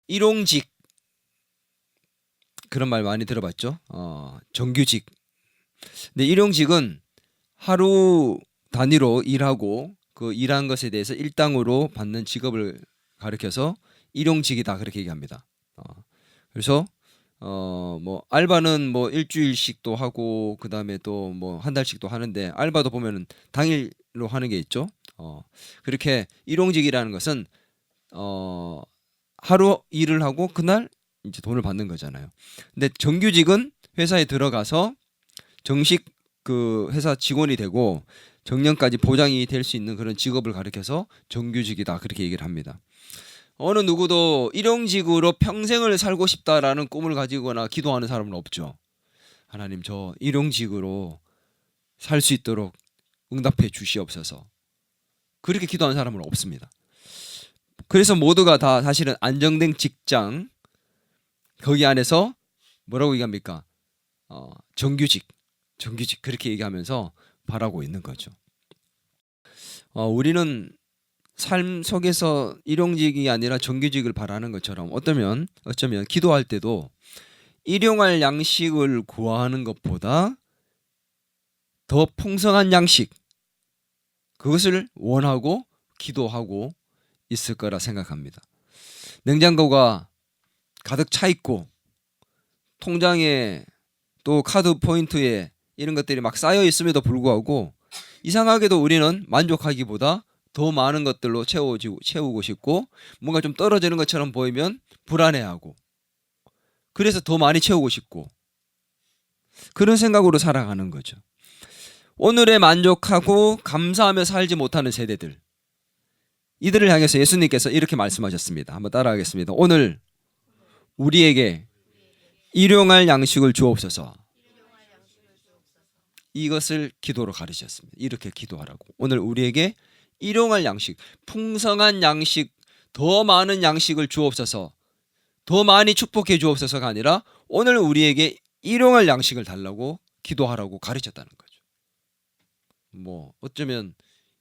일용직 그런 말 많이 들어봤죠. 정규직. 근데 일용직은 하루 단위로 일하고 그 일한 것에 대해서 일당으로 받는 직업을 가리켜서 일용직이다 그렇게 얘기합니다. 그래서 뭐 알바는 뭐 일주일씩도 하고 그다음에 또 뭐 한 달씩도 하는데 알바도 보면은 당일로 하는 게 있죠. 그렇게 일용직이라는 것은 하루 일을 하고 그날 이제 돈을 받는 거잖아요. 근데 정규직은 회사에 들어가서 정식 그 회사 직원이 되고 정년까지 보장이 될 수 있는 그런 직업을 가리켜서 정규직이다 그렇게 얘기를 합니다. 어느 누구도 일용직으로 평생을 살고 싶다라는 꿈을 가지거나 기도하는 사람은 없죠. 하나님 저 일용직으로 살 수 있도록 응답해 주시옵소서. 그렇게 기도하는 사람은 없습니다. 그래서 모두가 다 사실은 안정된 직장 거기 안에서 뭐라고 얘기합니까? 정규직 그렇게 얘기하면서 바라고 있는 거죠. 우리는 삶 속에서 일용직이 아니라 정규직을 바라는 것처럼 어쩌면 기도할 때도 일용할 양식을 구하는 것보다 더 풍성한 양식 그것을 원하고 기도하고 있을 거라 생각합니다. 냉장고가 가득 차 있고 통장에 또 카드 포인트에 이런 것들이 막 쌓여 있음에도 불구하고 이상하게도 우리는 만족하기보다 더 많은 것들로 채우고 싶고 뭔가 좀 떨어지는 것처럼 보이면 불안해하고 그래서 더 많이 채우고 싶고 그런 생각으로 살아가는 거죠. 오늘에 만족하고 감사하며 살지 못하는 세대들 이들을 향해서 예수님께서 이렇게 말씀하셨습니다. 한번 따라하겠습니다. 오늘 우리에게 일용할 양식을 주옵소서. 이것을 기도로 가르치셨습니다. 이렇게 기도하라고. 오늘 우리에게 일용할 양식, 풍성한 양식, 더 많은 양식을 주옵소서. 더 많이 축복해 주옵소서가 아니라 오늘 우리에게 일용할 양식을 달라고 기도하라고 가르쳤다는 거죠. 뭐 어쩌면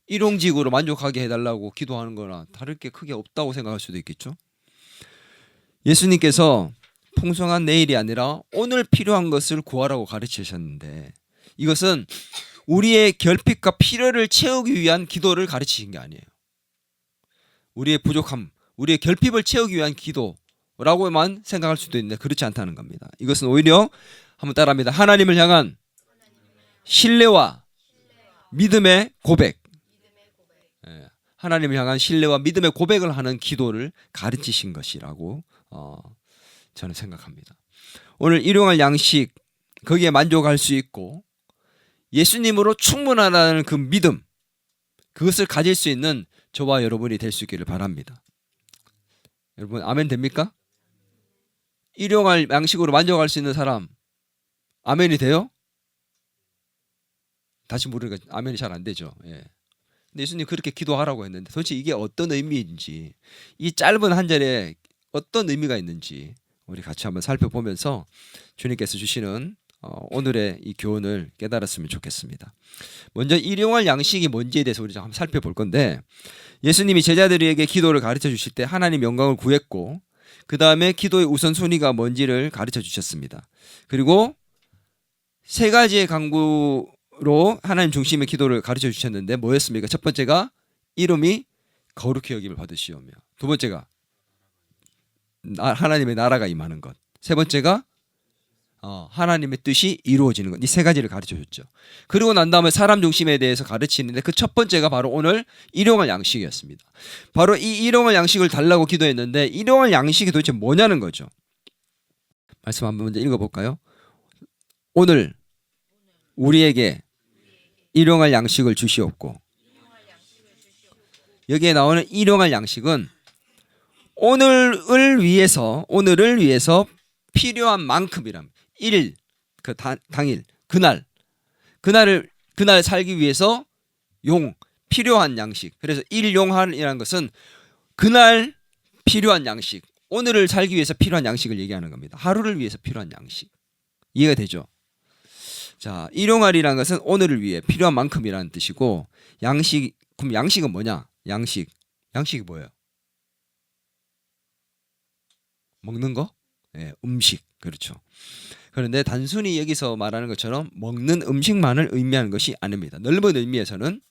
일용직으로 만족하게 해달라고 기도하는 거나 다를 게 크게 없다고 생각할 수도 있겠죠. 예수님께서 풍성한 내일이 아니라 오늘 필요한 것을 구하라고 가르치셨는데 이것은 우리의 결핍과 필요를 채우기 위한 기도를 가르치신 게 아니에요. 우리의 부족함, 우리의 결핍을 채우기 위한 기도라고만 생각할 수도 있는데 그렇지 않다는 겁니다. 이것은 오히려 한번 따라합니다. 하나님을 향한 신뢰와 믿음의 고백. 하나님을 향한 신뢰와 믿음의 고백을 하는 기도를 가르치신 것이라고 저는 생각합니다. 오늘 일용할 양식 거기에 만족할 수 있고 예수님으로 충분하다는 그 믿음 그것을 가질 수 있는 저와 여러분이 될 수 있기를 바랍니다. 여러분 아멘 됩니까? 일용할 양식으로 만족할 수 있는 사람 아멘이 돼요? 다시 물으니까 아멘이 잘 안 되죠. 예. 근데 예수님 그렇게 기도하라고 했는데 도대체 이게 어떤 의미인지 이 짧은 한 절에 어떤 의미가 있는지 우리 같이 한번 살펴보면서 주님께서 주시는 오늘의 이 교훈을 깨달았으면 좋겠습니다. 먼저 일용할 양식이 뭔지에 대해서 우리 한번 살펴볼 건데 예수님이 제자들에게 기도를 가르쳐 주실 때 하나님 영광을 구했고 그 다음에 기도의 우선순위가 뭔지를 가르쳐 주셨습니다. 그리고 세 가지의 강구로 하나님 중심의 기도를 가르쳐 주셨는데 뭐였습니까? 첫 번째가 이름이 거룩히 여김을 받으시오며 두 번째가 하나님의 나라가 임하는 것 세 번째가 하나님의 뜻이 이루어지는 것. 이 세 가지를 가르쳐 줬죠. 그리고 난 다음에 사람 중심에 대해서 가르치는데 그 첫 번째가 바로 오늘 일용할 양식이었습니다. 바로 이 일용할 양식을 달라고 기도했는데 일용할 양식이 도대체 뭐냐는 거죠. 말씀 한번 먼저 읽어볼까요? 오늘 우리에게 일용할 양식을 주시옵고 여기에 나오는 일용할 양식은 오늘을 위해서 필요한 만큼이랍니다. 당일 그날 살기 위해서 필요한 양식. 그래서 일용할이라는 것은 그날 필요한 양식, 오늘을 살기 위해서 필요한 양식을 얘기하는 겁니다. 하루를 위해서 필요한 양식. 이해가 되죠? 자, 일용할이라는 것은 오늘을 위해 필요한 만큼이라는 뜻이고 그럼 양식은 뭐냐? 양식이 뭐예요? 먹는 거? 예, 음식. 그렇죠. 그런데 단순히 여기서 말하는 것처럼 먹는 음식만을 의미하는 것이 아닙니다. 넓은 의미에서는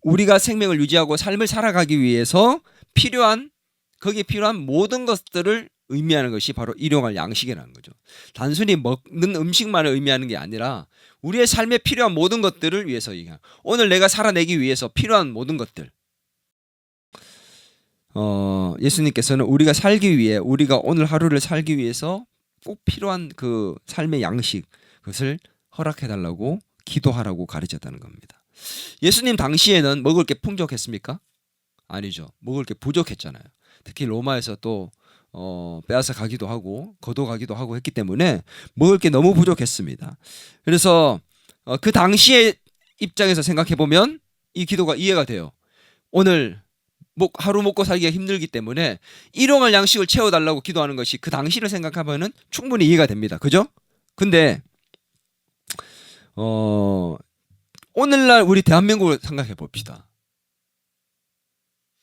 우리가 생명을 유지하고 삶을 살아가기 위해서 거기에 필요한 모든 것들을 의미하는 것이 바로 일용할 양식이라는 거죠. 단순히 먹는 음식만을 의미하는 게 아니라 우리의 삶에 필요한 모든 것들을 위해서 오늘 내가 살아내기 위해서 필요한 모든 것들. 예수님께서는 우리가 살기 위해 우리가 오늘 하루를 살기 위해서 꼭 필요한 그 삶의 양식 그것을 허락해 달라고 기도하라고 가르쳤다는 겁니다. 예수님 당시에는 먹을 게 풍족했습니까? 아니죠. 먹을 게 부족했잖아요. 특히 로마에서 또 빼앗아 가기도 하고 거둬 가기도 하고 했기 때문에 먹을 게 너무 부족했습니다. 그래서 그 당시의 입장에서 생각해 보면 이 기도가 이해가 돼요. 오늘 하루 먹고 살기가 힘들기 때문에 일용할 양식을 채워달라고 기도하는 것이 그 당시를 생각하면은 충분히 이해가 됩니다. 그죠? 근데 오늘날 우리 대한민국을 생각해 봅시다.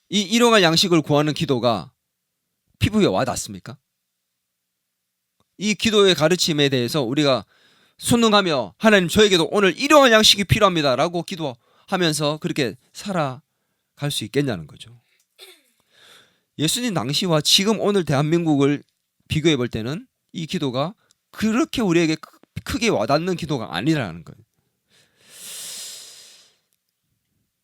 이 일용할 양식을 구하는 기도가 피부에 와닿습니까? 이 기도의 가르침에 대해서 우리가 순응하며 하나님 저에게도 오늘 일용할 양식이 필요합니다라고 기도하면서 그렇게 살아갈 수 있겠냐는 거죠. 예수님 당시와 지금 오늘 대한민국을 비교해 볼 때는 이 기도가 그렇게 우리에게 크게 와닿는 기도가 아니라는 거예요.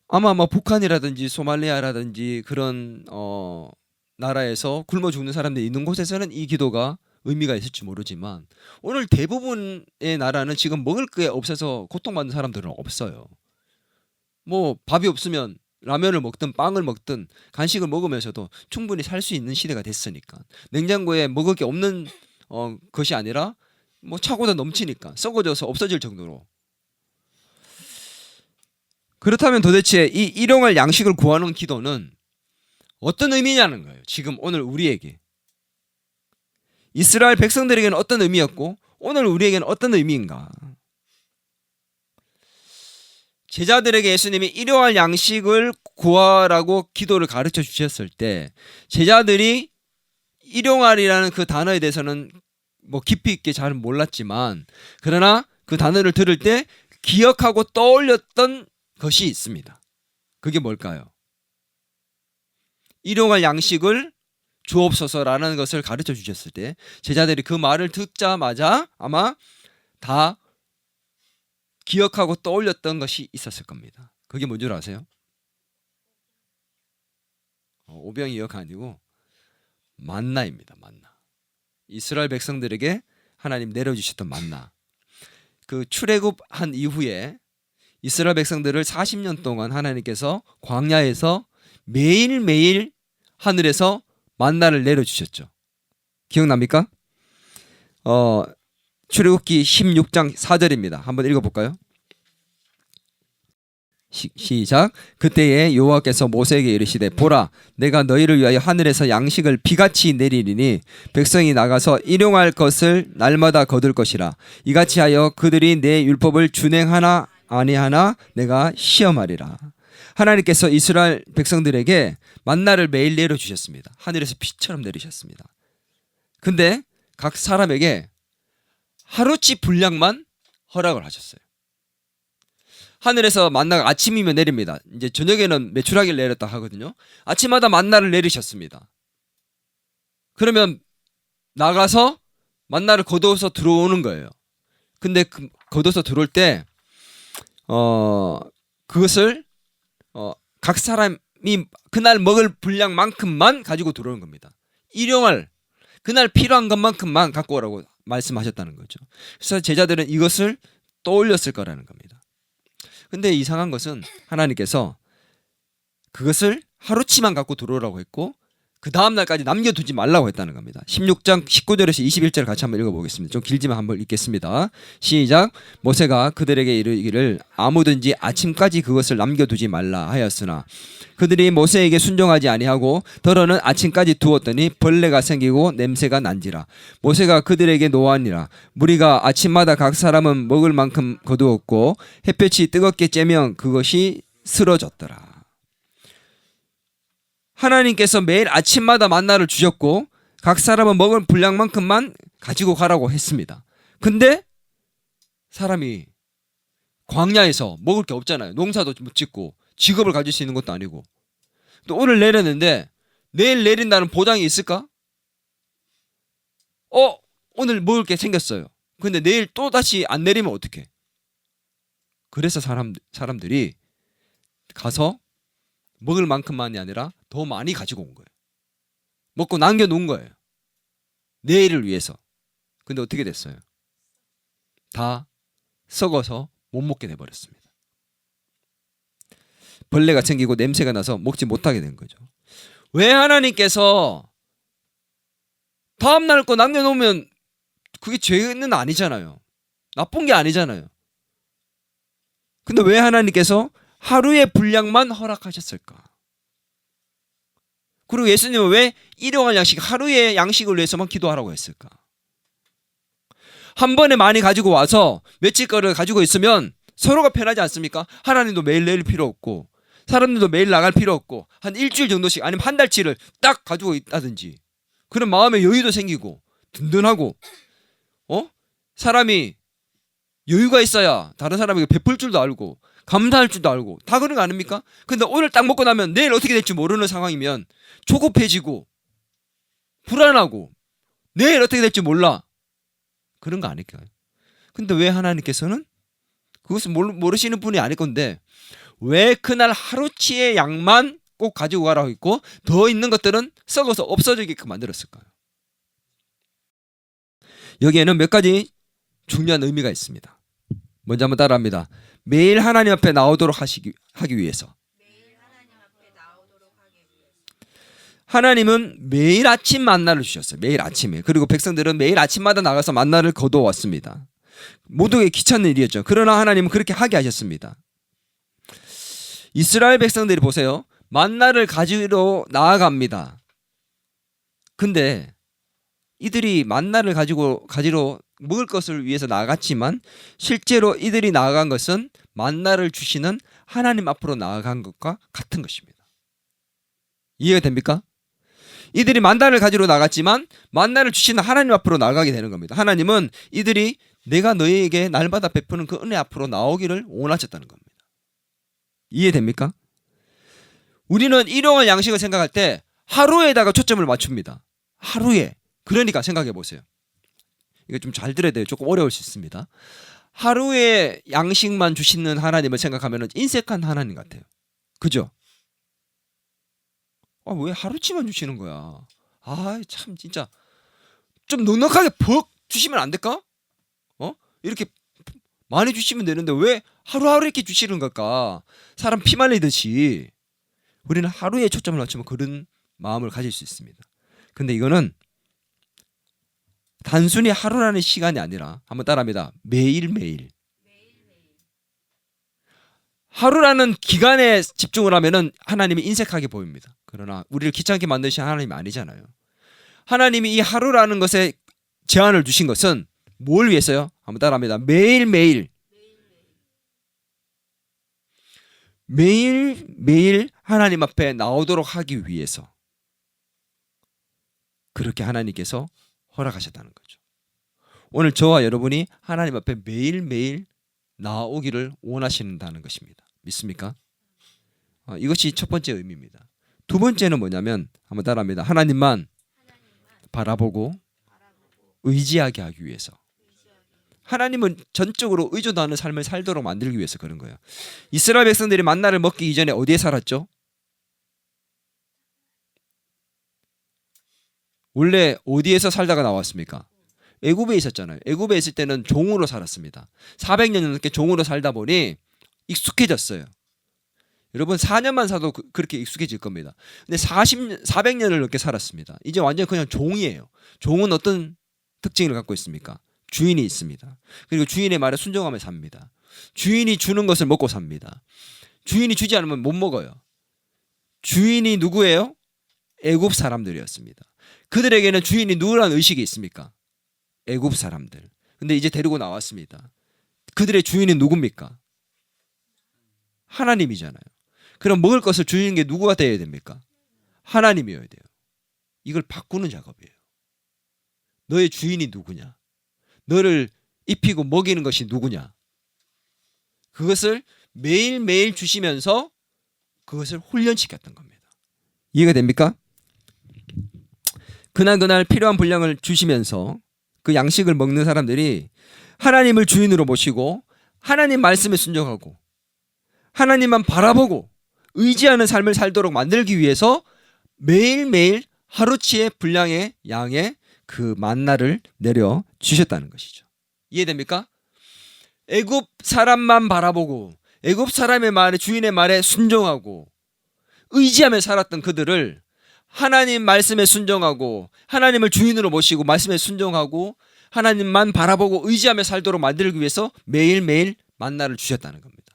아마 북한이라든지 소말리아라든지 그런 나라에서 굶어 죽는 사람들이 있는 곳에서는 이 기도가 의미가 있을지 모르지만 오늘 대부분의 나라는 지금 먹을 게 없어서 고통받는 사람들은 없어요. 뭐 밥이 없으면 라면을 먹든 빵을 먹든 간식을 먹으면서도 충분히 살 수 있는 시대가 됐으니까 냉장고에 먹을 게 없는 것이 아니라 뭐 차고도 넘치니까 썩어져서 없어질 정도로. 그렇다면 도대체 이 일용할 양식을 구하는 기도는 어떤 의미냐는 거예요. 지금 오늘 우리에게 이스라엘 백성들에게는 어떤 의미였고 오늘 우리에게는 어떤 의미인가. 제자들에게 예수님이 일용할 양식을 구하라고 기도를 가르쳐 주셨을 때 제자들이 일용할이라는 그 단어에 대해서는 뭐 깊이 있게 잘 몰랐지만 그러나 그 단어를 들을 때 기억하고 떠올렸던 것이 있습니다. 그게 뭘까요? 일용할 양식을 주옵소서라는 것을 가르쳐 주셨을 때 제자들이 그 말을 듣자마자 아마 다 기억하고 떠올렸던 것이 있었을 겁니다. 그게 뭔 줄 아세요? 오병이어가 아니고 만나입니다. 만나. 이스라엘 백성들에게 하나님 내려주셨던 만나. 그 출애굽한 이후에 이스라엘 백성들을 40년 동안 하나님께서 광야에서 매일매일 하늘에서 만나를 내려주셨죠. 기억납니까? 출애굽기 16장 4절입니다. 한번 읽어볼까요? 시작. 그때에 여호와께서 모세에게 이르시되 보라 내가 너희를 위하여 하늘에서 양식을 비같이 내리리니 백성이 나가서 일용할 것을 날마다 거둘 것이라 이같이 하여 그들이 내 율법을 준행하나 아니하나 내가 시험하리라. 하나님께서 이스라엘 백성들에게 만나를 매일 내려주셨습니다. 하늘에서 비처럼 내리셨습니다. 근데 각 사람에게 하루치 분량만 허락을 하셨어요. 하늘에서 만나가 아침이면 내립니다. 이제 저녁에는 메추라기를 내렸다 하거든요. 아침마다 만나를 내리셨습니다. 그러면 나가서 만나를 거두어서 들어오는 거예요. 근데 거둬서 들어올 때 그것을 각 사람이 그날 먹을 분량만큼만 가지고 들어오는 겁니다. 일용할 그날 필요한 것만큼만 갖고 오라고 말씀하셨다는 거죠. 그래서 제자들은 이것을 떠올렸을 거라는 겁니다. 근데 이상한 것은 하나님께서 그것을 하루치만 갖고 들어오라고 했고 그 다음 날까지 남겨두지 말라고 했다는 겁니다. 16장 19절에서 21절 같이 한번 읽어보겠습니다. 좀 길지만 한번 읽겠습니다. 시작. 모세가 그들에게 이르기를 아무든지 아침까지 그것을 남겨두지 말라 하였으나 그들이 모세에게 순종하지 아니하고 더러는 아침까지 두었더니 벌레가 생기고 냄새가 난지라. 모세가 그들에게 노하니라. 무리가 아침마다 각 사람은 먹을 만큼 거두었고 햇볕이 뜨겁게 쬐면 그것이 쓰러졌더라. 하나님께서 매일 아침마다 만나를 주셨고 각 사람은 먹을 분량만큼만 가지고 가라고 했습니다. 근데 사람이 광야에서 먹을 게 없잖아요. 농사도 못 짓고 직업을 가질 수 있는 것도 아니고. 또 오늘 내렸는데 내일 내린다는 보장이 있을까? 오늘 먹을 게 생겼어요. 근데 내일 또 다시 안 내리면 어떡해? 그래서 사람들이 가서 먹을 만큼만이 아니라 더 많이 가지고 온 거예요. 먹고 남겨놓은 거예요. 내일을 위해서. 근데 어떻게 됐어요? 다 썩어서 못 먹게 돼버렸습니다. 벌레가 생기고 냄새가 나서 먹지 못하게 된 거죠. 왜 하나님께서 다음날 거 남겨놓으면 그게 죄는 아니잖아요. 나쁜 게 아니잖아요. 근데 왜 하나님께서 하루의 분량만 허락하셨을까? 그리고 예수님은 왜 일용할 양식, 하루의 양식을 위해서만 기도하라고 했을까? 한 번에 많이 가지고 와서 며칠 거를 가지고 있으면 서로가 편하지 않습니까? 하나님도 매일 내릴 필요 없고 사람들도 매일 나갈 필요 없고 한 일주일 정도씩 아니면 한 달치를 딱 가지고 있다든지 그런 마음의 여유도 생기고 든든하고 사람이 여유가 있어야 다른 사람에게 베풀 줄도 알고 감사할 줄도 알고 다 그런 거 아닙니까? 근데 오늘 딱 먹고 나면 내일 어떻게 될지 모르는 상황이면 조급해지고 불안하고 내일 어떻게 될지 몰라. 그런 거 아닐까요? 근데 왜 하나님께서는 그것을 모르시는 분이 아닐 건데 왜 그날 하루치의 양만 꼭 가지고 가라고 했고 더 있는 것들은 썩어서 없어지게끔 만들었을까요? 여기에는 몇 가지 중요한 의미가 있습니다. 먼저 한번 따라합니다. 매일 하나님 앞에 나오도록 하기 위해서. 하나님은 매일 아침 만나를 주셨어요. 매일 아침에. 그리고 백성들은 매일 아침마다 나가서 만나를 거두어왔습니다. 모두에게 귀찮은 일이었죠. 그러나 하나님은 그렇게 하게 하셨습니다. 이스라엘 백성들이 보세요. 만나를 가지러 나아갑니다. 근데 이들이 만나를 가지러 먹을 것을 위해서 나갔지만 실제로 이들이 나아간 것은 만나를 주시는 하나님 앞으로 나아간 것과 같은 것입니다. 이해가 됩니까? 이들이 만나를 가지러 나갔지만 만나를 주시는 하나님 앞으로 나아가게 되는 겁니다. 하나님은 이들이 내가 너희에게 날마다 베푸는 그 은혜 앞으로 나오기를 원하셨다는 겁니다. 이해됩니까? 우리는 일용할 양식을 생각할 때 하루에다가 초점을 맞춥니다. 하루에. 그러니까 생각해 보세요. 이거 좀 잘 들어야 돼요. 조금 어려울 수 있습니다. 하루에 양식만 주시는 하나님을 생각하면 인색한 하나님 같아요. 그죠? 왜 하루치만 주시는 거야? 참 진짜 좀 넉넉하게 퍽 주시면 안 될까? 이렇게 많이 주시면 되는데 왜 하루하루 이렇게 주시는 걸까? 사람 피 말리듯이 우리는 하루에 초점을 맞추면 그런 마음을 가질 수 있습니다. 근데 이거는 단순히 하루라는 시간이 아니라 한번 따라합니다. 매일매일. 하루라는 기간에 집중을 하면은 하나님이 인색하게 보입니다. 그러나 우리를 귀찮게 만드신 하나님이 아니잖아요. 하나님이 이 하루라는 것에 제한을 두신 것은 뭘 위해서요? 한번 따라합니다. 매일매일. 매일매일 하나님 앞에 나오도록 하기 위해서 그렇게 하나님께서 허락하셨다는 거죠. 오늘 저와 여러분이 하나님 앞에 매일매일 나오기를 원하신다는 것입니다. 믿습니까? 이것이 첫 번째 의미입니다. 두 번째는 뭐냐면 한번 따라합니다. 하나님만 바라보고 의지하게 하기 위해서. 하나님은 전적으로 의존하는 삶을 살도록 만들기 위해서 그런 거예요. 이스라엘 백성들이 만나를 먹기 이전에 어디에 살았죠? 원래 어디에서 살다가 나왔습니까? 애굽에 있었잖아요. 애굽에 있을 때는 종으로 살았습니다. 400년 넘게 종으로 살다 보니 익숙해졌어요. 여러분 4년만 사도 그렇게 익숙해질 겁니다. 근데 400년을 넘게 살았습니다. 이제 완전 그냥 종이에요. 종은 어떤 특징을 갖고 있습니까? 주인이 있습니다. 그리고 주인의 말에 순종하며 삽니다. 주인이 주는 것을 먹고 삽니다. 주인이 주지 않으면 못 먹어요. 주인이 누구예요? 애굽 사람들이었습니다. 그들에게는 주인이 누구라는 의식이 있습니까? 애굽 사람들. 근데 이제 데리고 나왔습니다. 그들의 주인은 누굽니까? 하나님이잖아요. 그럼 먹을 것을 주는 게 누구가 되어야 됩니까? 하나님이어야 돼요. 이걸 바꾸는 작업이에요. 너의 주인이 누구냐? 너를 입히고 먹이는 것이 누구냐? 그것을 매일매일 주시면서 그것을 훈련시켰던 겁니다. 이해가 됩니까? 그날 필요한 분량을 주시면서 그 양식을 먹는 사람들이 하나님을 주인으로 모시고 하나님 말씀에 순종하고 하나님만 바라보고 의지하는 삶을 살도록 만들기 위해서 매일매일 하루치의 분량의 양의 그 만나를 내려 주셨다는 것이죠. 이해됩니까? 애굽 사람만 바라보고 애굽 사람의 말에 주인의 말에 순종하고 의지하며 살았던 그들을 하나님 말씀에 순종하고 하나님을 주인으로 모시고 말씀에 순종하고 하나님만 바라보고 의지하며 살도록 만들기 위해서 매일매일 만나를 주셨다는 겁니다.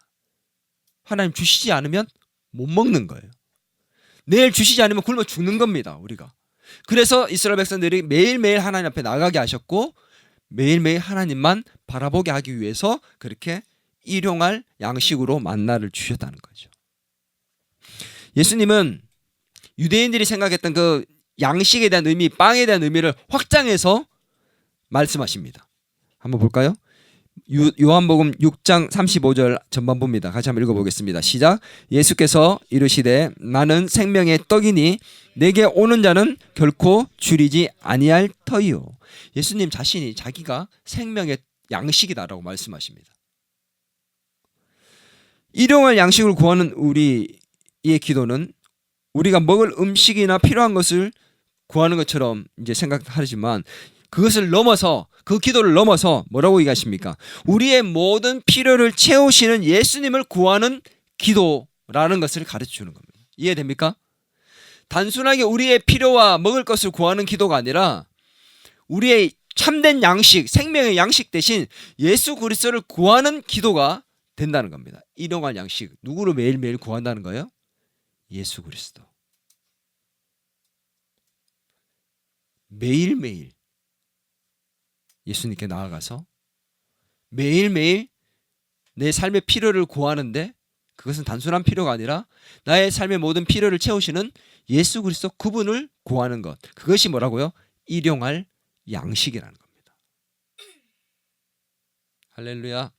하나님 주시지 않으면 못 먹는 거예요. 내일 주시지 않으면 굶어 죽는 겁니다. 우리가. 그래서 이스라엘 백성들이 매일매일 하나님 앞에 나가게 하셨고 매일매일 하나님만 바라보게 하기 위해서 그렇게 일용할 양식으로 만나를 주셨다는 거죠. 예수님은 유대인들이 생각했던 그 양식에 대한 의미, 빵에 대한 의미를 확장해서 말씀하십니다. 한번 볼까요? 요한복음 6장 35절 전반부입니다. 같이 한번 읽어보겠습니다. 시작. 예수께서 이르시되 나는 생명의 떡이니 내게 오는 자는 결코 줄이지 아니할 터이요. 예수님 자신이 자기가 생명의 양식이다라고 말씀하십니다. 일용할 양식을 구하는 우리의 기도는 우리가 먹을 음식이나 필요한 것을 구하는 것처럼 이제 생각하지만 그것을 넘어서 그 기도를 넘어서 뭐라고 얘기하십니까? 우리의 모든 필요를 채우시는 예수님을 구하는 기도라는 것을 가르쳐 주는 겁니다. 이해됩니까? 단순하게 우리의 필요와 먹을 것을 구하는 기도가 아니라 우리의 참된 양식, 생명의 양식 대신 예수 그리스도를 구하는 기도가 된다는 겁니다. 일용할 양식, 누구를 매일매일 구한다는 거예요? 예수 그리스도. 매일매일 예수님께 나아가서 매일매일 내 삶의 필요를 구하는데 그것은 단순한 필요가 아니라 나의 삶의 모든 필요를 채우시는 예수 그리스도 그분을 구하는 것. 그것이 뭐라고요? 일용할 양식이라는 겁니다. 할렐루야.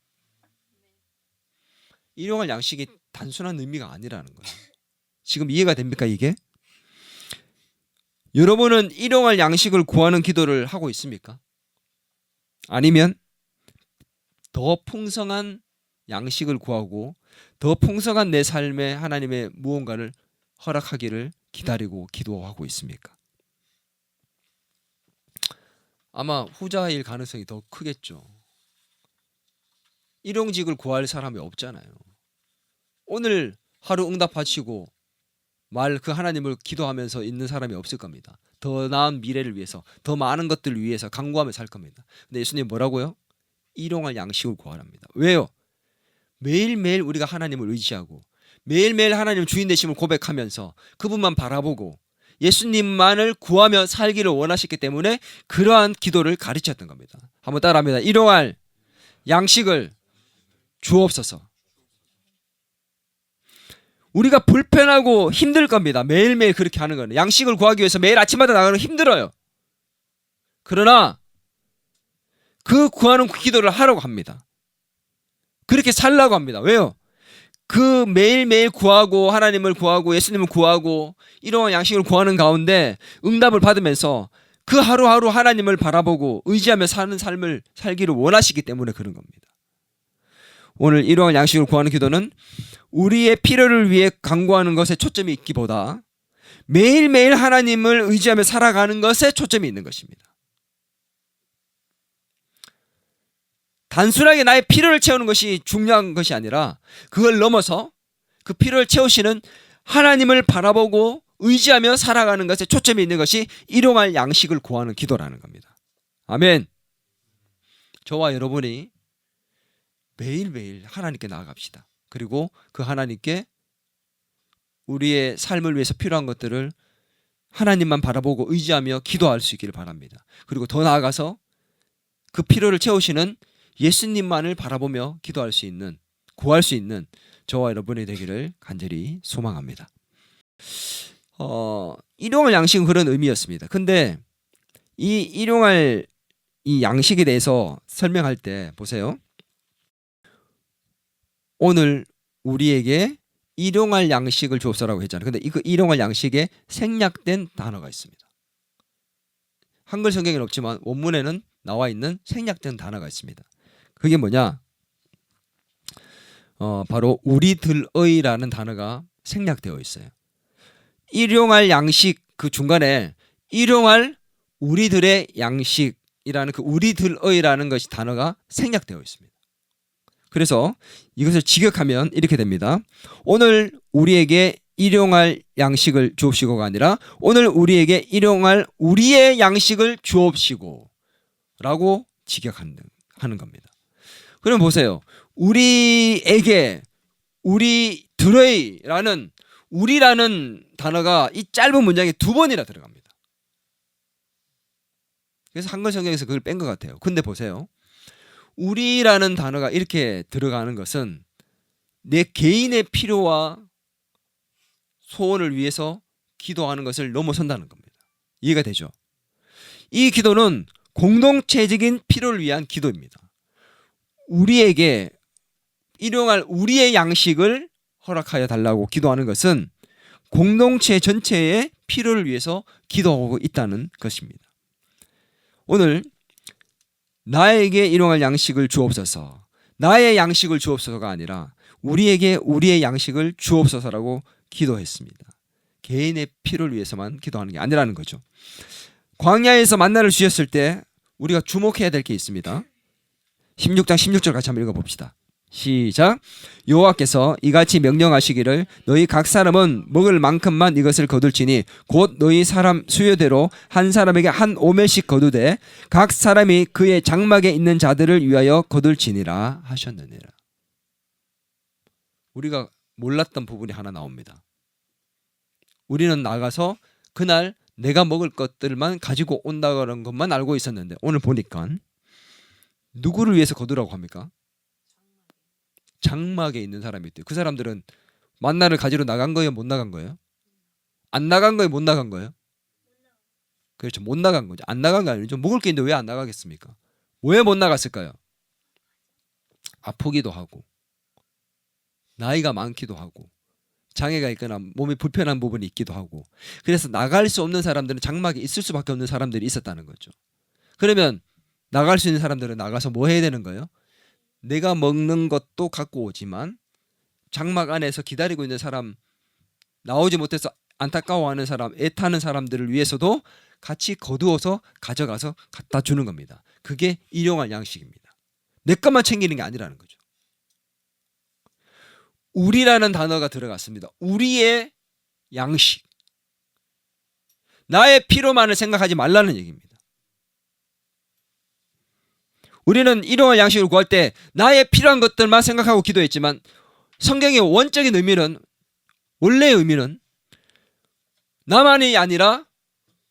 일용할 양식이 단순한 의미가 아니라는 거예요. 지금 이해가 됩니까 이게? 여러분은 일용할 양식을 구하는 기도를 하고 있습니까? 아니면 더 풍성한 양식을 구하고 더 풍성한 내 삶에 하나님의 무언가를 허락하기를 기다리고 기도하고 있습니까? 아마 후자일 가능성이 더 크겠죠. 일용직을 구할 사람이 없잖아요. 오늘 하루 응답하시고 말 그 하나님을 기도하면서 있는 사람이 없을 겁니다. 더 나은 미래를 위해서, 더 많은 것들을 위해서 간구하며 살 겁니다. 근데 예수님 뭐라고요? 일용할 양식을 구하랍니다. 왜요? 매일매일 우리가 하나님을 의지하고 매일매일 하나님 주인 되심을 고백하면서 그분만 바라보고 예수님만을 구하며 살기를 원하셨기 때문에 그러한 기도를 가르쳤던 겁니다. 한번 따라합니다. 일용할 양식을 주옵소서. 우리가 불편하고 힘들 겁니다. 매일매일 그렇게 하는 거는. 양식을 구하기 위해서 매일 아침마다 나가는 건 힘들어요. 그러나 그 구하는 기도를 하라고 합니다. 그렇게 살라고 합니다. 왜요? 그 매일매일 구하고 하나님을 구하고 예수님을 구하고 이러한 양식을 구하는 가운데 응답을 받으면서 그 하루하루 하나님을 바라보고 의지하며 사는 삶을 살기를 원하시기 때문에 그런 겁니다. 오늘 이러한 양식을 구하는 기도는 우리의 필요를 위해 간구하는 것에 초점이 있기보다 매일매일 하나님을 의지하며 살아가는 것에 초점이 있는 것입니다. 단순하게 나의 필요를 채우는 것이 중요한 것이 아니라 그걸 넘어서 그 필요를 채우시는 하나님을 바라보고 의지하며 살아가는 것에 초점이 있는 것이 일용할 양식을 구하는 기도라는 겁니다. 아멘. 저와 여러분이 매일매일 하나님께 나아갑시다. 그리고 그 하나님께 우리의 삶을 위해서 필요한 것들을 하나님만 바라보고 의지하며 기도할 수 있기를 바랍니다. 그리고 더 나아가서 그 필요를 채우시는 예수님만을 바라보며 기도할 수 있는, 구할 수 있는 저와 여러분이 되기를 간절히 소망합니다. 일용할 양식은 그런 의미였습니다. 근데 이 일용할 이 양식에 대해서 설명할 때 보세요. 오늘 우리에게 일용할 양식을 주옵소라고 했잖아요. 근데 그 일용할 양식에 생략된 단어가 있습니다. 한글 성경에는 없지만 원문에는 나와 있는 생략된 단어가 있습니다. 그게 뭐냐? 바로 우리들의라는 단어가 생략되어 있어요. 일용할 양식 그 중간에 일용할 우리들의 양식이라는 그 우리들의라는 것이 단어가 생략되어 있습니다. 그래서 이것을 직역하면 이렇게 됩니다. 오늘 우리에게 일용할 양식을 주옵시고가 아니라 오늘 우리에게 일용할 우리의 양식을 주옵시고 라고 직역하는 겁니다. 그럼 보세요. 우리에게 우리들의 라는 우리라는 단어가 이 짧은 문장에 2번이나 들어갑니다. 그래서 한글 성경에서 그걸 뺀 것 같아요. 근데 보세요. 우리라는 단어가 이렇게 들어가는 것은 내 개인의 필요와 소원을 위해서 기도하는 것을 넘어선다는 겁니다. 이해가 되죠? 이 기도는 공동체적인 필요를 위한 기도입니다. 우리에게 일용할 우리의 양식을 허락하여 달라고 기도하는 것은 공동체 전체의 필요를 위해서 기도하고 있다는 것입니다. 오늘 나에게 일용할 양식을 주옵소서, 나의 양식을 주옵소서가 아니라 우리에게 우리의 양식을 주옵소서라고 기도했습니다. 개인의 필요를 위해서만 기도하는 게 아니라는 거죠. 광야에서 만나를 주셨을 때 우리가 주목해야 될 게 있습니다. 16장 16절 같이 한번 읽어봅시다. 시작. 여호와께서 이같이 명령하시기를 너희 각 사람은 먹을 만큼만 이것을 거둘지니 곧 너희 사람 수요대로 한 사람에게 한 오멜씩 거두되 각 사람이 그의 장막에 있는 자들을 위하여 거둘지니라 하셨느니라. 우리가 몰랐던 부분이 하나 나옵니다. 우리는 나가서 그날 내가 먹을 것들만 가지고 온다는 것만 알고 있었는데 오늘 보니까 누구를 위해서 거두라고 합니까? 장막에 있는 사람이 있대요. 그 사람들은 만나를 가지러 나간 거예요? 못 나간 거예요? 안 나간 거예요? 못 나간 거예요? 그렇죠. 못 나간 거죠. 안 나간 거 아니죠. 먹을 게 있는데 왜 안 나가겠습니까? 왜 못 나갔을까요? 아프기도 하고 나이가 많기도 하고 장애가 있거나 몸이 불편한 부분이 있기도 하고 그래서 나갈 수 없는 사람들은 장막에 있을 수밖에 없는 사람들이 있었다는 거죠. 그러면 나갈 수 있는 사람들은 나가서 뭐 해야 되는 거예요? 내가 먹는 것도 갖고 오지만 장막 안에서 기다리고 있는 사람, 나오지 못해서 안타까워하는 사람, 애타는 사람들을 위해서도 같이 거두어서 가져가서 갖다 주는 겁니다. 그게 일용할 양식입니다. 내 것만 챙기는 게 아니라는 거죠. 우리라는 단어가 들어갔습니다. 우리의 양식. 나의 필요만을 생각하지 말라는 얘기입니다. 우리는 일용할 양식을 구할 때 나의 필요한 것들만 생각하고 기도했지만 성경의 원적인 의미는 원래의 의미는 나만이 아니라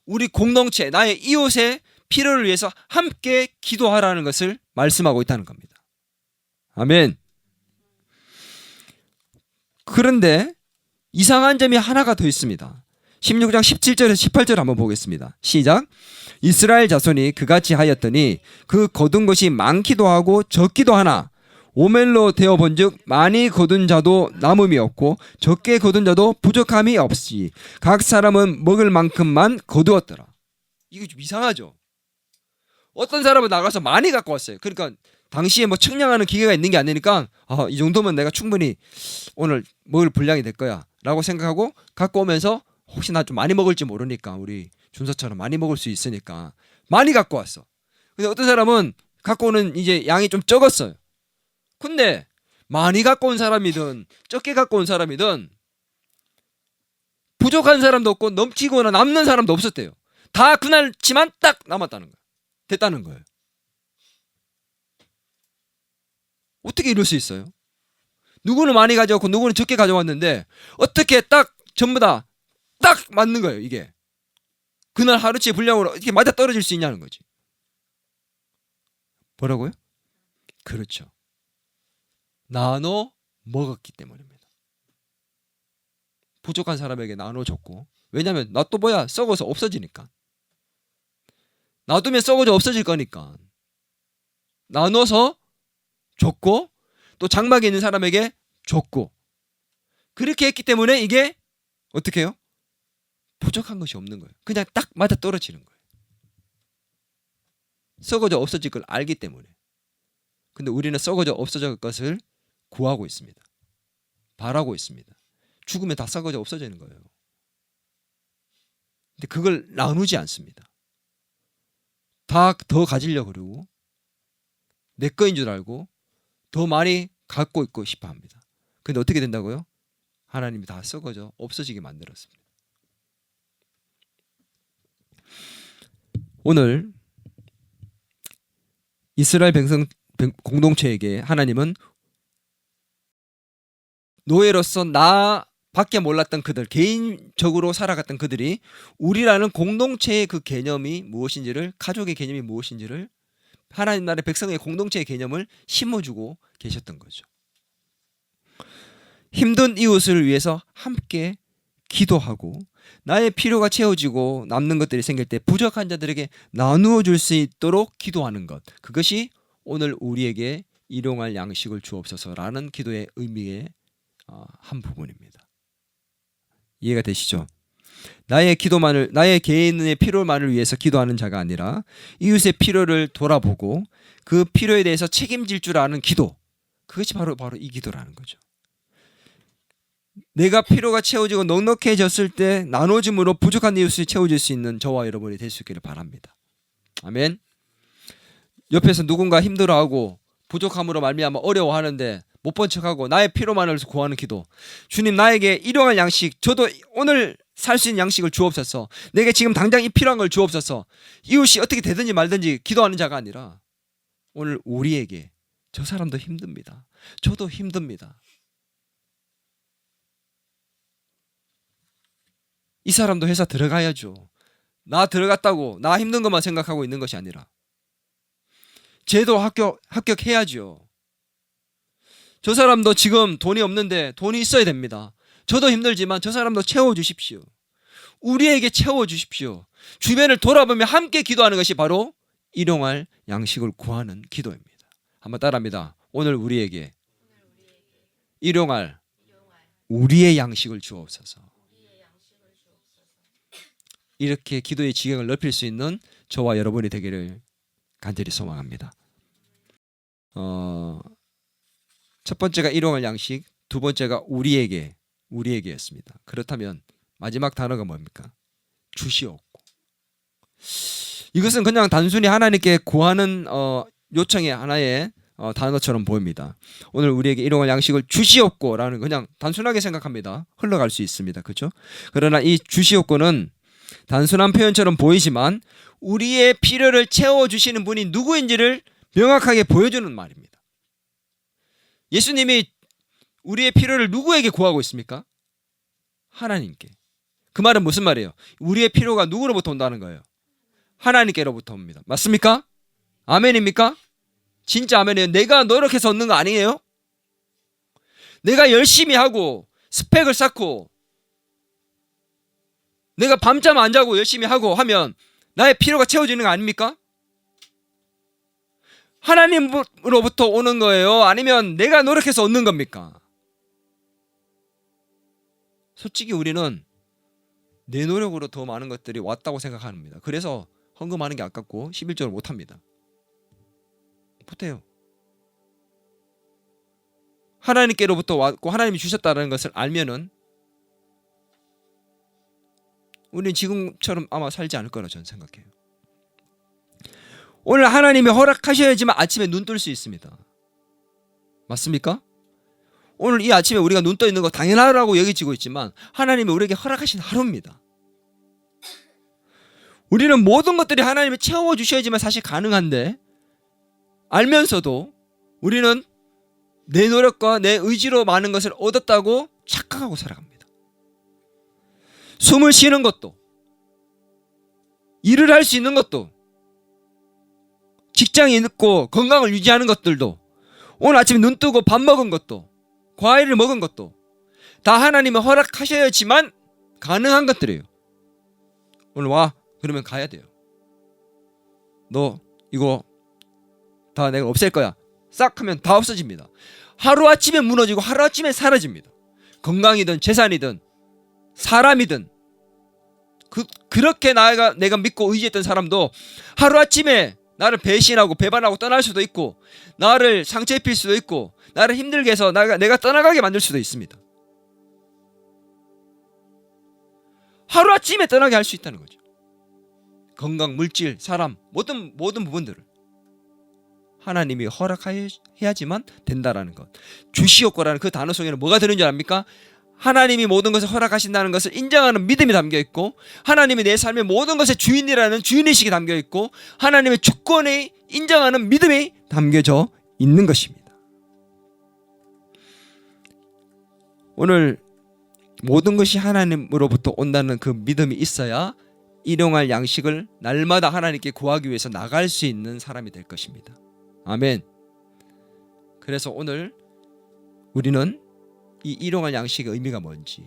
우리 공동체 나의 이웃의 필요를 위해서 함께 기도하라는 것을 말씀하고 있다는 겁니다. 아멘. 그런데 이상한 점이 하나가 더 있습니다. 16장 17절에서 18절 한번 보겠습니다. 시작. 이스라엘 자손이 그같이 하였더니 그 거둔 것이 많기도 하고 적기도 하나 오멜로 되어본즉 많이 거둔 자도 남음이 없고 적게 거둔 자도 부족함이 없이 각 사람은 먹을 만큼만 거두었더라. 이거 좀 이상하죠. 어떤 사람은 나가서 많이 갖고 왔어요. 그러니까 당시에 뭐 측량하는 기계가 있는 게 아니니까 이 정도면 내가 충분히 오늘 먹을 분량이 될 거야 라고 생각하고 갖고 오면서 혹시 나 좀 많이 먹을지 모르니까 우리 준서처럼 많이 먹을 수 있으니까 많이 갖고 왔어. 근데 어떤 사람은 갖고 오는 이제 양이 좀 적었어요. 근데 많이 갖고 온 사람이든 적게 갖고 온 사람이든 부족한 사람도 없고 넘치거나 남는 사람도 없었대요. 다 그날치만 딱 남았다는 거예요. 됐다는 거예요. 어떻게 이럴 수 있어요? 누구는 많이 가져왔고 누구는 적게 가져왔는데 어떻게 딱 전부 다 딱 맞는 거예요. 이게 그날 하루치의 분량으로 이렇게 맞아 떨어질 수 있냐는 거지. 뭐라고요? 그렇죠. 나눠 먹었기 때문입니다. 부족한 사람에게 나눠줬고 왜냐하면 나 또 뭐야 썩어서 없어지니까. 놔두면 썩어져 없어질 거니까 나눠서 줬고 또 장막에 있는 사람에게 줬고 그렇게 했기 때문에 이게 어떻게 해요? 부족한 것이 없는 거예요. 그냥 딱 맞아 떨어지는 거예요. 썩어져 없어질 걸 알기 때문에. 근데 우리는 썩어져 없어질 것을 구하고 있습니다. 바라고 있습니다. 죽으면 다 썩어져 없어지는 거예요. 근데 그걸 나누지 않습니다. 다 더 가지려고 그러고 내 거인 줄 알고 더 많이 갖고 있고 싶어 합니다. 근데 어떻게 된다고요? 하나님이 다 썩어져 없어지게 만들었습니다. 오늘 이스라엘 백성 공동체에게 하나님은 노예로서 나밖에 몰랐던 그들, 개인적으로 살아갔던 그들이 우리라는 공동체의 그 개념이 무엇인지를, 가족의 개념이 무엇인지를, 하나님 나라의 백성의 공동체의 개념을 심어주고 계셨던 거죠. 힘든 이웃을 위해서 함께 기도하고 나의 필요가 채워지고 남는 것들이 생길 때 부족한 자들에게 나누어 줄 수 있도록 기도하는 것, 그것이 오늘 우리에게 일용할 양식을 주옵소서라는 기도의 의미의 한 부분입니다. 이해가 되시죠? 나의 기도만을, 나의 개인의 필요만을 위해서 기도하는 자가 아니라 이웃의 필요를 돌아보고 그 필요에 대해서 책임질 줄 아는 기도, 그것이 바로 이 기도라는 거죠. 내가 필요가 채워지고 넉넉해졌을 때 나눠줌으로 부족한 이웃을 채워줄 수 있는 저와 여러분이 될 수 있기를 바랍니다. 아멘. 옆에서 누군가 힘들어하고 부족함으로 말미암아 어려워하는데 못 본 척하고 나의 필요만을 구하는 기도. 주님, 나에게 일용할 양식, 저도 오늘 살 수 있는 양식을 주옵소서. 내게 지금 당장 이 필요한 걸 주옵소서. 이웃이 어떻게 되든지 말든지 기도하는 자가 아니라 오늘 우리에게 저 사람도 힘듭니다. 저도 힘듭니다. 이 사람도 회사 들어가야죠. 나 들어갔다고 나 힘든 것만 생각하고 있는 것이 아니라 쟤도 합격해야죠. 저 사람도 지금 돈이 없는데 돈이 있어야 됩니다. 저도 힘들지만 저 사람도 채워주십시오. 우리에게 채워주십시오. 주변을 돌아보며 함께 기도하는 것이 바로 일용할 양식을 구하는 기도입니다. 한번 따라합니다. 오늘 우리에게 일용할 우리의 양식을 주옵소서. 이렇게 기도의 지경을 넓힐 수 있는 저와 여러분이 되기를 간절히 소망합니다. 첫 번째가 일용할 양식, 두 번째가 우리에게였습니다. 그렇다면 마지막 단어가 뭡니까? 주시옵고. 이것은 그냥 단순히 하나님께 구하는 요청의 하나의 단어처럼 보입니다. 오늘 우리에게 일용할 양식을 주시옵고라는 그냥 단순하게 생각합니다. 흘러갈 수 있습니다. 그렇죠? 그러나 이 주시옵고는 단순한 표현처럼 보이지만 우리의 필요를 채워주시는 분이 누구인지를 명확하게 보여주는 말입니다. 예수님이 우리의 필요를 누구에게 구하고 있습니까? 하나님께. 그 말은 무슨 말이에요? 우리의 필요가 누구로부터 온다는 거예요? 하나님께로부터 옵니다. 맞습니까? 아멘입니까? 진짜 아멘이에요. 내가 노력해서 얻는 거 아니에요? 내가 열심히 하고 스펙을 쌓고 내가 밤잠 안 자고 열심히 하고 하면 나의 필요가 채워지는 거 아닙니까? 하나님으로부터 오는 거예요? 아니면 내가 노력해서 얻는 겁니까? 솔직히 우리는 내 노력으로 더 많은 것들이 왔다고 생각합니다. 그래서 헌금하는 게 아깝고 11조를 못합니다. 못해요. 하나님께로부터 왔고 하나님이 주셨다는 것을 알면은 우리는 지금처럼 아마 살지 않을 거라 저는 생각해요. 오늘 하나님이 허락하셔야지만 아침에 눈 뜰 수 있습니다. 맞습니까? 오늘 이 아침에 우리가 눈 떠 있는 거 당연하다고 여기지고 있지만 하나님이 우리에게 허락하신 하루입니다. 우리는 모든 것들이 하나님이 채워주셔야지만 사실 가능한데 알면서도 우리는 내 노력과 내 의지로 많은 것을 얻었다고 착각하고 살아갑니다. 숨을 쉬는 것도, 일을 할 수 있는 것도, 직장에 있고 건강을 유지하는 것들도, 오늘 아침에 눈 뜨고 밥 먹은 것도, 과일을 먹은 것도 다 하나님이 허락하셔야지만 가능한 것들이에요. 오늘 와 그러면 가야 돼요. 너 이거 다 내가 없앨 거야. 싹 하면 다 없어집니다. 하루아침에 무너지고 하루아침에 사라집니다. 건강이든 재산이든 사람이든 그렇게 내가 믿고 의지했던 사람도 하루아침에 나를 배신하고 배반하고 떠날 수도 있고 나를 상처 입힐 수도 있고 나를 힘들게 해서 내가 떠나가게 만들 수도 있습니다. 하루아침에 떠나게 할 수 있다는 거죠. 건강, 물질, 사람 모든 부분들을 하나님이 허락해야지만 된다라는 것. 주시옵고라는 그 단어 속에는 뭐가 드는 줄 압니까? 하나님이 모든 것을 허락하신다는 것을 인정하는 믿음이 담겨 있고 하나님이 내 삶의 모든 것의 주인이라는 주인의식이 담겨 있고 하나님의 주권을 인정하는 믿음이 담겨져 있는 것입니다. 오늘 모든 것이 하나님으로부터 온다는 그 믿음이 있어야 일용할 양식을 날마다 하나님께 구하기 위해서 나갈 수 있는 사람이 될 것입니다. 아멘. 그래서 오늘 우리는 이 일용할 양식의 의미가 뭔지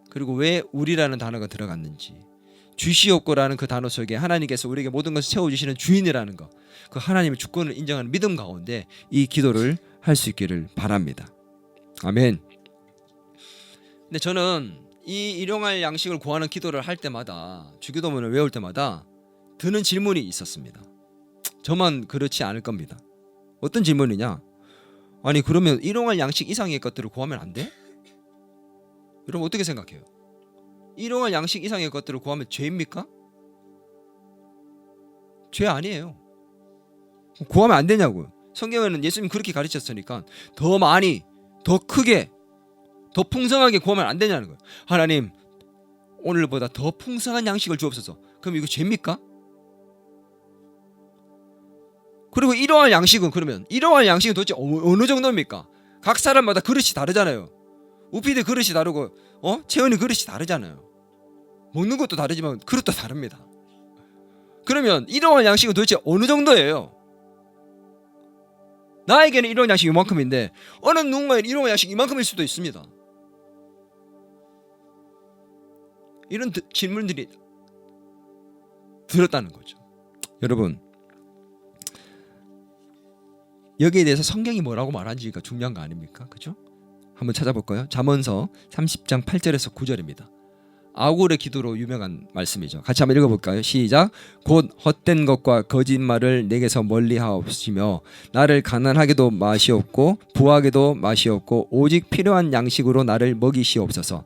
그리고 왜 우리라는 단어가 들어갔는지 주시옵고라는 그 단어 속에 하나님께서 우리에게 모든 것을 채워주시는 주인이라는 것 그 하나님의 주권을 인정하는 믿음 가운데 이 기도를 할 수 있기를 바랍니다. 아멘. 근데 저는 이 일용할 양식을 구하는 기도를 할 때마다 주기도문을 외울 때마다 드는 질문이 있었습니다. 저만 그렇지 않을 겁니다. 어떤 질문이냐? 아니 그러면 일용할 양식 이상의 것들을 구하면 안 돼? 여러분 어떻게 생각해요? 일용할 양식 이상의 것들을 구하면 죄입니까? 죄 아니에요. 구하면 안 되냐고요. 성경에는 예수님 그렇게 가르쳤으니까 더 많이, 더 크게, 더 풍성하게 구하면 안 되냐는 거예요. 하나님 오늘보다 더 풍성한 양식을 주옵소서. 그럼 이거 죄입니까? 그리고 일용할 양식은 그러면 일용할 양식은 도대체 어느 정도입니까? 각 사람마다 그릇이 다르잖아요. 우피디 그릇이 다르고 채은이 그릇이 다르잖아요. 먹는 것도 다르지만 그릇도 다릅니다. 그러면 일용할 양식은 도대체 어느 정도예요? 나에게는 일용할 양식이 이만큼인데 어느 누군가에는 일용할 양식이 이만큼일 수도 있습니다. 이런 질문들이 들었다는 거죠. 여러분 여기에 대해서 성경이 뭐라고 말하는지가 중요한 거 아닙니까? 그죠? 한번 찾아볼까요? 잠언서 30장 8절에서 9절입니다. 아굴의 기도로 유명한 말씀이죠. 같이 한번 읽어볼까요? 시작. 곧 헛된 것과 거짓말을 내게서 멀리하옵시며 나를 가난하게도 마시옵고 부하게도 마시옵고 오직 필요한 양식으로 나를 먹이시옵소서.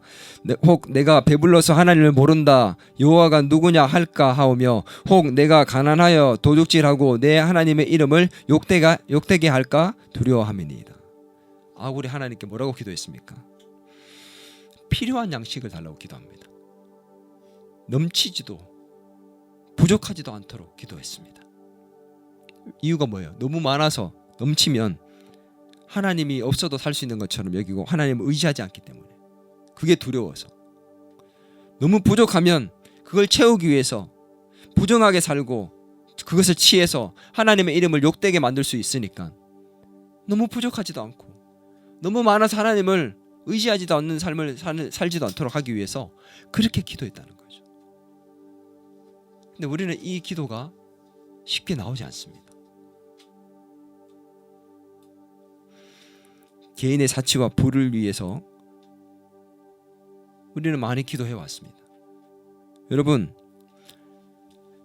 혹 내가 배불러서 하나님을 모른다 여호와가 누구냐 할까 하오며 혹 내가 가난하여 도둑질하고 내 하나님의 이름을 욕되게 할까 두려워함이니이다. 아굴이 하나님께 뭐라고 기도했습니까? 필요한 양식을 달라고 기도합니다. 넘치지도 부족하지도 않도록 기도했습니다. 이유가 뭐예요? 너무 많아서 넘치면 하나님이 없어도 살 수 있는 것처럼 여기고 하나님을 의지하지 않기 때문에 그게 두려워서 너무 부족하면 그걸 채우기 위해서 부정하게 살고 그것을 취해서 하나님의 이름을 욕되게 만들 수 있으니까 너무 부족하지도 않고 너무 많아서 하나님을 의지하지도 않는 삶을 살지도 않도록 하기 위해서 그렇게 기도했다는 거죠. 근데 우리는 이 기도가 쉽게 나오지 않습니다. 개인의 사치와 부를 위해서 우리는 많이 기도해 왔습니다. 여러분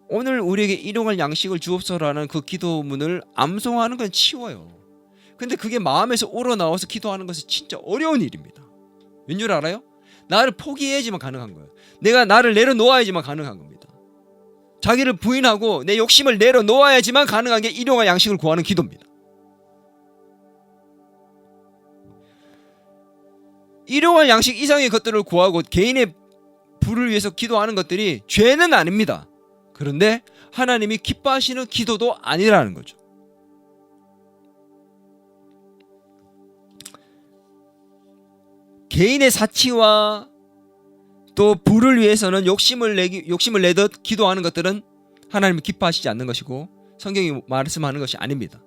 오늘 우리에게 일용할 양식을 주옵소서라는 그 기도문을 암송하는 건 쉬워요. 근데 그게 마음에서 우러나와서 기도하는 것은 진짜 어려운 일입니다. 왠 줄 알아요? 나를 포기해야지만 가능한 거예요. 내가 나를 내려놓아야지만 가능한 겁니다. 자기를 부인하고 내 욕심을 내려놓아야지만 가능한 게 일용할 양식을 구하는 기도입니다. 일용할 양식 이상의 것들을 구하고 개인의 부를 위해서 기도하는 것들이 죄는 아닙니다. 그런데 하나님이 기뻐하시는 기도도 아니라는 거죠. 개인의 사치와 또 부를 위해서는 욕심을 내듯 기도하는 것들은 하나님이 기뻐하시지 않는 것이고 성경이 말씀하는 것이 아닙니다.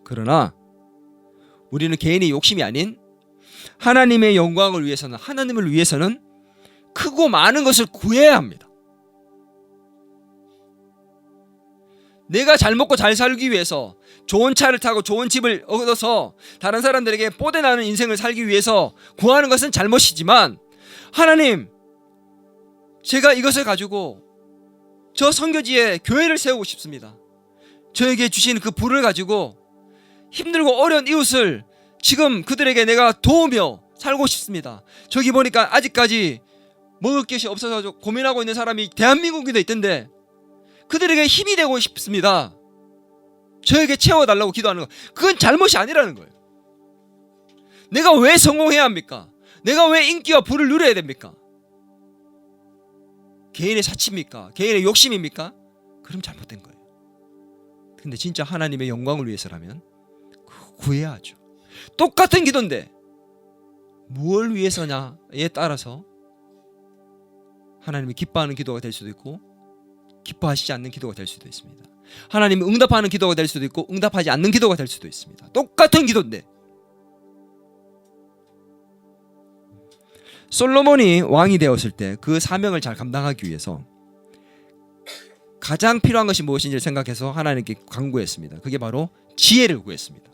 그러나 우리는 개인의 욕심이 아닌 하나님의 영광을 위해서는 하나님을 위해서는 크고 많은 것을 구해야 합니다. 내가 잘 먹고 잘 살기 위해서 좋은 차를 타고 좋은 집을 얻어서 다른 사람들에게 뽀대나는 인생을 살기 위해서 구하는 것은 잘못이지만, 하나님, 제가 이것을 가지고 저 선교지에 교회를 세우고 싶습니다. 저에게 주신 그 부를 가지고 힘들고 어려운 이웃을 지금 그들에게 내가 도우며 살고 싶습니다. 저기 보니까 아직까지 먹을 것이 없어서 고민하고 있는 사람이 대한민국에도 있던데 그들에게 힘이 되고 싶습니다. 저에게 채워달라고 기도하는 거, 그건 잘못이 아니라는 거예요. 내가 왜 성공해야 합니까? 내가 왜 인기와 부를 누려야 됩니까? 개인의 사치입니까? 개인의 욕심입니까? 그럼 잘못된 거예요. 근데 진짜 하나님의 영광을 위해서라면 구해야 하죠. 똑같은 기도인데 무엇을 위해서냐에 따라서 하나님이 기뻐하는 기도가 될 수도 있고 기뻐하시지 않는 기도가 될 수도 있습니다. 하나님이 응답하는 기도가 될 수도 있고 응답하지 않는 기도가 될 수도 있습니다. 똑같은 기도인데, 솔로몬이 왕이 되었을 때 그 사명을 잘 감당하기 위해서 가장 필요한 것이 무엇인지를 생각해서 하나님께 간구했습니다. 그게 바로 지혜를 구했습니다.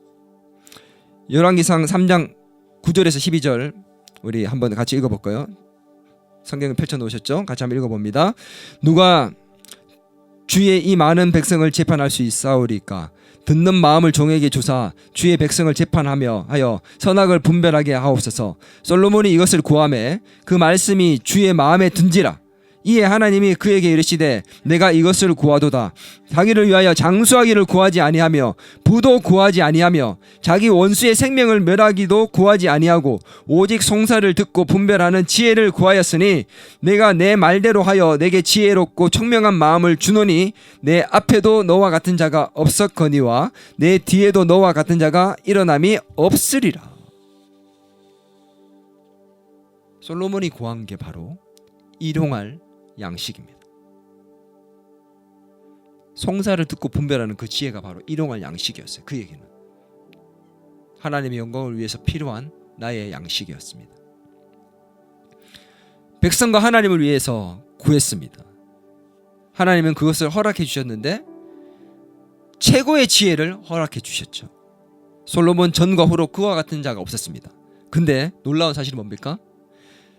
열왕기상 3장 9절에서 12절 우리 한번 같이 읽어볼까요? 성경을 펼쳐놓으셨죠? 같이 한번 읽어봅니다. 누가 주의 이 많은 백성을 재판할 수 있사오리까? 듣는 마음을 종에게 주사 주의 백성을 재판하며 하여 선악을 분별하게 하옵소서. 솔로몬이 이것을 구하매 그 말씀이 주의 마음에 든지라. 이에 하나님이 그에게 이르시되 내가 이것을 구하도다. 자기를 위하여 장수하기를 구하지 아니하며 부도 구하지 아니하며 자기 원수의 생명을 멸하기도 구하지 아니하고 오직 송사를 듣고 분별하는 지혜를 구하였으니 내가 내 말대로 하여 내게 지혜롭고 총명한 마음을 주노니 내 앞에도 너와 같은 자가 없었거니와 내 뒤에도 너와 같은 자가 일어남이 없으리라. 솔로몬이 구한 게 바로 일용할 양식입니다. 송사를 듣고 분별하는 그 지혜가 바로 일용할 양식이었어요. 그 얘기는 하나님의 영광을 위해서 필요한 나의 양식이었습니다. 백성과 하나님을 위해서 구했습니다. 하나님은 그것을 허락해 주셨는데 최고의 지혜를 허락해 주셨죠. 솔로몬 전과 후로 그와 같은 자가 없었습니다. 근데 놀라운 사실은 뭡니까?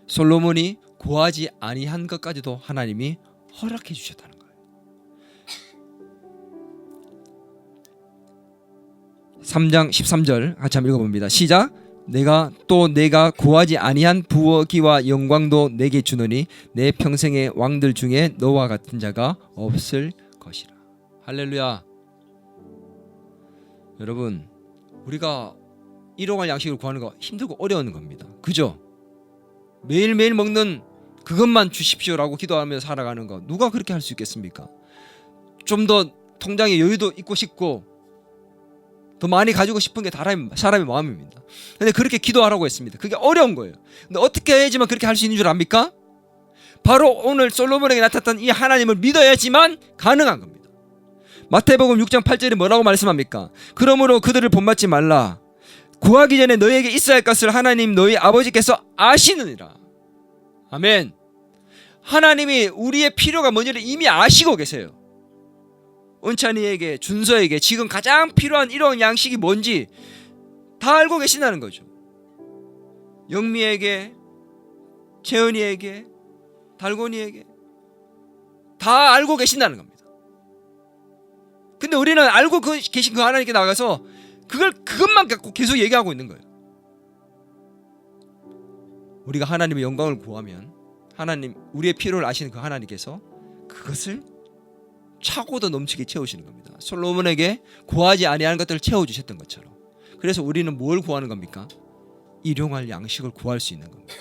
솔로몬이 구하지 아니한 것까지도 하나님이 허락해 주셨다는 거예요. 3장 13절 같이 한번 읽어봅니다. 시작. 내가 구하지 아니한 부귀와 영광도 내게 주노니 내 평생의 왕들 중에 너와 같은 자가 없을 것이라. 할렐루야. 여러분, 우리가 일용할 양식을 구하는 거 힘들고 어려운 겁니다. 그죠? 매일매일 먹는 그것만 주십시오라고 기도하면서 살아가는 거 누가 그렇게 할 수 있겠습니까? 좀 더 통장에 여유도 있고 싶고 더 많이 가지고 싶은 게 사람의 마음입니다. 근데 그렇게 기도하라고 했습니다. 그게 어려운 거예요. 근데 어떻게 해야지만 그렇게 할 수 있는 줄 압니까? 바로 오늘 솔로몬에게 나타났던 이 하나님을 믿어야지만 가능한 겁니다. 마태복음 6장 8절에 뭐라고 말씀합니까? 그러므로 그들을 본받지 말라. 구하기 전에 너희에게 있어야 할 것을 하나님 너희 아버지께서 아시느니라. 아멘. 하나님이 우리의 필요가 뭔지를 이미 아시고 계세요. 은찬이에게, 준서에게 지금 가장 필요한 일용 양식이 뭔지 다 알고 계신다는 거죠. 영미에게, 채은이에게, 달곤이에게 다 알고 계신다는 겁니다. 근데 우리는 알고 계신 그 하나님께 나가서 그것만 갖고 계속 얘기하고 있는 거예요. 우리가 하나님의 영광을 구하면 하나님, 우리의 필요를 아시는 그 하나님께서 그것을 차고도 넘치게 채우시는 겁니다. 솔로몬에게 구하지 아니하는 것들을 채워주셨던 것처럼. 그래서 우리는 뭘 구하는 겁니까? 일용할 양식을 구할 수 있는 겁니다.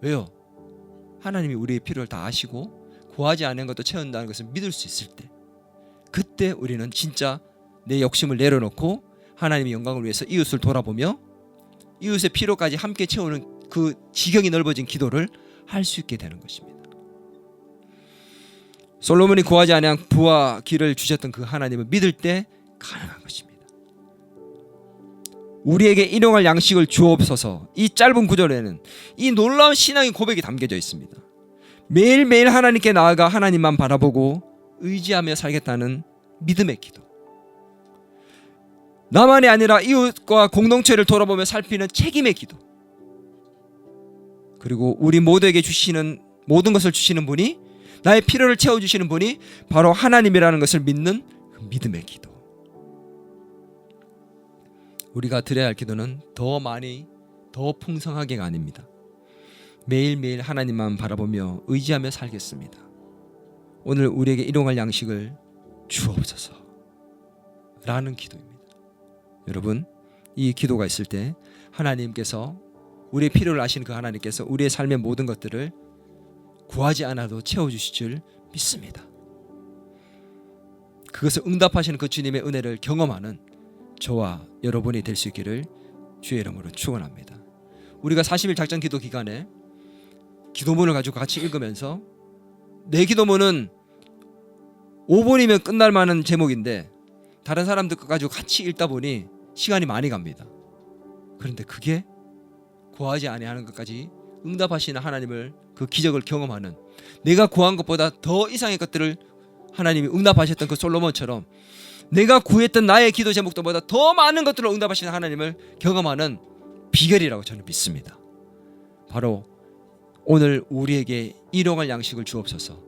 왜요? 하나님이 우리의 필요를 다 아시고 구하지 않은 것도 채운다는 것을 믿을 수 있을 때, 그때 우리는 진짜 내 욕심을 내려놓고 하나님의 영광을 위해서 이웃을 돌아보며 이웃의 필요까지 함께 채우는 그 지경이 넓어진 기도를 할 수 있게 되는 것입니다. 솔로몬이 구하지 아니한 부와 기를 주셨던 그 하나님을 믿을 때 가능한 것입니다. 우리에게 일용할 양식을 주옵소서. 이 짧은 구절에는 이 놀라운 신앙의 고백이 담겨져 있습니다. 매일매일 하나님께 나아가 하나님만 바라보고 의지하며 살겠다는 믿음의 기도. 나만이 아니라 이웃과 공동체를 돌아보며 살피는 책임의 기도. 그리고 우리 모두에게 주시는 모든 것을 주시는 분이, 나의 필요를 채워주시는 분이 바로 하나님이라는 것을 믿는 그 믿음의 기도. 우리가 드려야 할 기도는 더 많이, 더 풍성하게가 아닙니다. 매일매일 하나님만 바라보며 의지하며 살겠습니다. 오늘 우리에게 일용할 양식을 주옵소서 라는 기도입니다. 여러분, 이 기도가 있을 때 하나님께서, 우리의 필요를 아시는 그 하나님께서 우리의 삶의 모든 것들을 구하지 않아도 채워주실 줄 믿습니다. 그것을 응답하시는 그 주님의 은혜를 경험하는 저와 여러분이 될 수 있기를 주의 이름으로 축원합니다. 우리가 40일 작전 기도 기간에 기도문을 가지고 같이 읽으면서, 내 기도문은 5분이면 끝날 만한 제목인데 다른 사람들 거 가지고 같이 읽다 보니 시간이 많이 갑니다. 그런데 그게 구하지 아니하는 것까지 응답하시는 하나님을, 그 기적을 경험하는, 내가 구한 것보다 더 이상의 것들을 하나님이 응답하셨던 그 솔로몬처럼 내가 구했던 나의 기도 제목들보다 더 많은 것들을 응답하시는 하나님을 경험하는 비결이라고 저는 믿습니다. 바로 오늘 우리에게 일용할 양식을 주옵소서.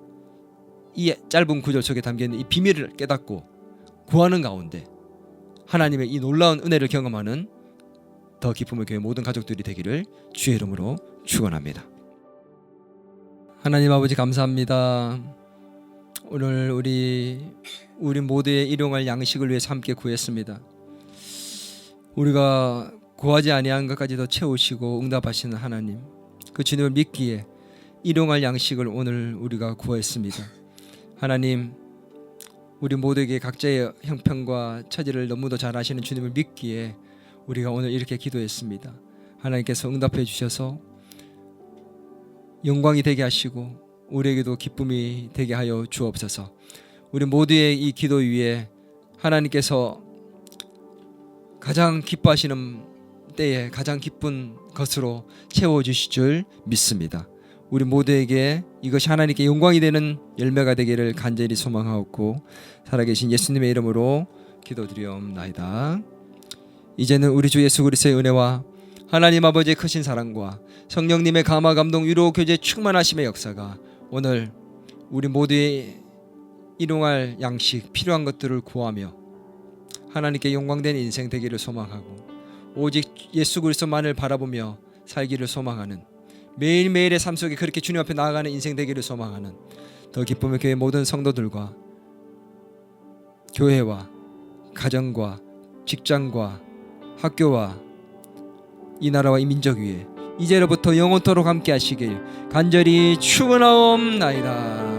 이 짧은 구절 속에 담겨있는 이 비밀을 깨닫고 구하는 가운데 하나님의 이 놀라운 은혜를 경험하는 더 기쁨의 교회 모든 가족들이 되기를 주의 이름으로 축원합니다. 하나님 아버지, 감사합니다. 오늘 우리 모두의 일용할 양식을 위해서 함께 구했습니다. 우리가 구하지 아니한 것까지도 채우시고 응답하시는 하나님, 그 주님을 믿기에 일용할 양식을 오늘 우리가 구했습니다. 하나님, 우리 모두에게 각자의 형편과 처지를 너무도 잘 아시는 주님을 믿기에 우리가 오늘 이렇게 기도했습니다. 하나님께서 응답해 주셔서 영광이 되게 하시고 우리에게도 기쁨이 되게 하여 주옵소서. 우리 모두의 이 기도 위에 하나님께서 가장 기뻐하시는 때에 가장 기쁜 것으로 채워주실 줄 믿습니다. 우리 모두에게 이것이 하나님께 영광이 되는 열매가 되기를 간절히 소망하옵고 살아계신 예수님의 이름으로 기도드리옵나이다. 이제는 우리 주 예수 그리스도의 은혜와 하나님 아버지의 크신 사랑과 성령님의 감화 감동 위로 교제 충만하심의 역사가 오늘 우리 모두의 일용할 양식, 필요한 것들을 구하며 하나님께 영광된 인생 되기를 소망하고 오직 예수 그리스도만을 바라보며 살기를 소망하는, 매일매일의 삶 속에 그렇게 주님 앞에 나아가는 인생 되기를 소망하는 더 기쁨의 교회 모든 성도들과 교회와 가정과 직장과 학교와 이 나라와 이 민족 위에 이제로부터 영원토록 함께 하시길 간절히 축원하옵나이다.